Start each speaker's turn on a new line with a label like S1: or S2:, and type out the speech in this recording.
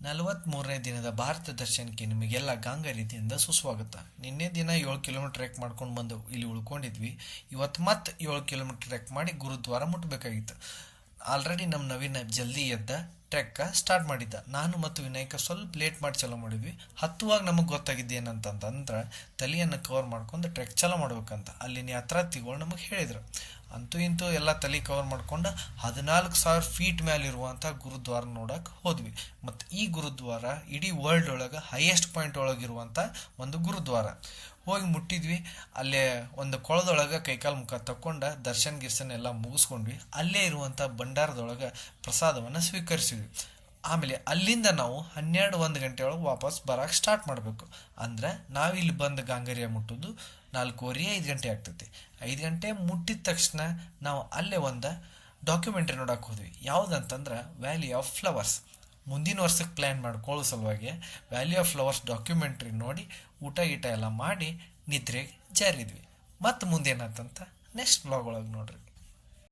S1: 43ನೇ ದಿನದ ಭಾರತ ದರ್ಶನಕ್ಕೆ ನಿಮಗೆಲ್ಲ ಗಾಂಗ ರೀತಿಯಿಂದ ಸುಸ್ವಾಗತ. ನಿನ್ನೆ ದಿನ 7 ಕಿಲೋಮೀಟರ್ ಟ್ರೆಕ್ ಮಾಡ್ಕೊಂಡು ಬಂದು ಇಲ್ಲಿ ಉಳ್ಕೊಂಡಿದ್ವಿ. ಇವತ್ತು ಮತ್ತೆ 7 ಕಿಲೋಮೀಟರ್ ಟ್ರೆಕ್ ಮಾಡಿ ಗುರುದ್ವಾರ ಮುಟ್ಟಬೇಕಾಗಿತ್ತು. ಆಲ್ರೆಡಿ ನಮ್ಮ ನವೀನ ಜಲ್ದಿ ಎದ್ದ ಟ್ರೆಕ್ ಸ್ಟಾರ್ಟ್ ಮಾಡಿದ್ದ. ನಾನು ಮತ್ತು ವಿನಾಯಕ ಸ್ವಲ್ಪ ಲೇಟ್ ಮಾಡಿ ಚಲೋ ಮಾಡಿದ್ವಿ. ಹತ್ತುವಾಗ ನಮಗೆ ಗೊತ್ತಾಗಿದ್ದು ಏನಂತಂದ್ರೆ ತಲೆಯನ್ನು ಕವರ್ ಮಾಡ್ಕೊಂಡು ಟ್ರೆಕ್ ಚಲೋ ಮಾಡ್ಬೇಕಂತ ಅಲ್ಲಿನ ಯಾತ್ರಾರ್ಥಿಗಳು ನಮಗೆ ಹೇಳಿದ್ರು. ಅಂತೂ ಇಂತೂ ಎಲ್ಲ ತಲೆ ಕವರ್ ಮಾಡ್ಕೊಂಡು 14,000 ಫೀಟ್ ಮೇಲೆ ಇರುವಂಥ ಗುರುದ್ವಾರ ನೋಡಕ್ಕೆ ಹೋದ್ವಿ. ಮತ್ತು ಈ ಗುರುದ್ವಾರ ಇಡೀ ವರ್ಲ್ಡ್ ಒಳಗೆ ಹೈಯೆಸ್ಟ್ ಪಾಯಿಂಟ್ ಒಳಗಿರುವಂಥ ಒಂದು ಗುರುದ್ವಾರ. ಹೋಗಿ ಮುಟ್ಟಿದ್ವಿ. ಅಲ್ಲೇ ಒಂದು ಕೊಳದೊಳಗೆ ಕೈಕಾಲು ಮುಖ ತಕ್ಕೊಂಡು ದರ್ಶನ್ ಎಲ್ಲ ಮುಗಿಸ್ಕೊಂಡ್ವಿ. ಅಲ್ಲೇ ಇರುವಂಥ ಭಂಡಾರದೊಳಗೆ ಪ್ರಸಾದವನ್ನು ಸ್ವೀಕರಿಸಿದ್ವಿ. ಆಮೇಲೆ ಅಲ್ಲಿಂದ ನಾವು 12-1 ಗಂಟೆ ಒಳಗೆ ವಾಪಸ್ ಬರೋಕೆ ಸ್ಟಾರ್ಟ್ ಮಾಡಬೇಕು. ಅಂದ್ರೆ ನಾವಿಲ್ಲಿ ಬಂದು ಗಾಂಗೇರಿಯ ಮುಟ್ಟೋದು 4:30-5 ಗಂಟೆ ಆಗ್ತೈತಿ. 5 ಗಂಟೆ ಮುಟ್ಟಿದ ತಕ್ಷಣ ನಾವು ಅಲ್ಲೇ ಒಂದು ಡಾಕ್ಯುಮೆಂಟ್ರಿ ನೋಡಕ್ಕೆ ಹೋದ್ವಿ. ಯಾವುದಂತಂದ್ರೆ ವ್ಯಾಲಿ ಆಫ್ ಫ್ಲವರ್ಸ್. ಮುಂದಿನ ವರ್ಷಕ್ಕೆ ಪ್ಲ್ಯಾನ್ ಮಾಡ್ಕೊಳ್ಳೋ ಸಲುವಾಗಿ ವ್ಯಾಲಿ ಆಫ್ ಫ್ಲವರ್ಸ್ ಡಾಕ್ಯುಮೆಂಟ್ರಿ ನೋಡಿ ಊಟ ಗೀಟ ಎಲ್ಲ ಮಾಡಿ ನಿದ್ರೆಗೆ ಜಾರಿದ್ವಿ. ಮತ್ತು ಮುಂದೇನಾಯ್ತಂತ ನೆಕ್ಸ್ಟ್ ಬ್ಲಾಗ್ ಒಳಗೆ ನೋಡ್ರಿ.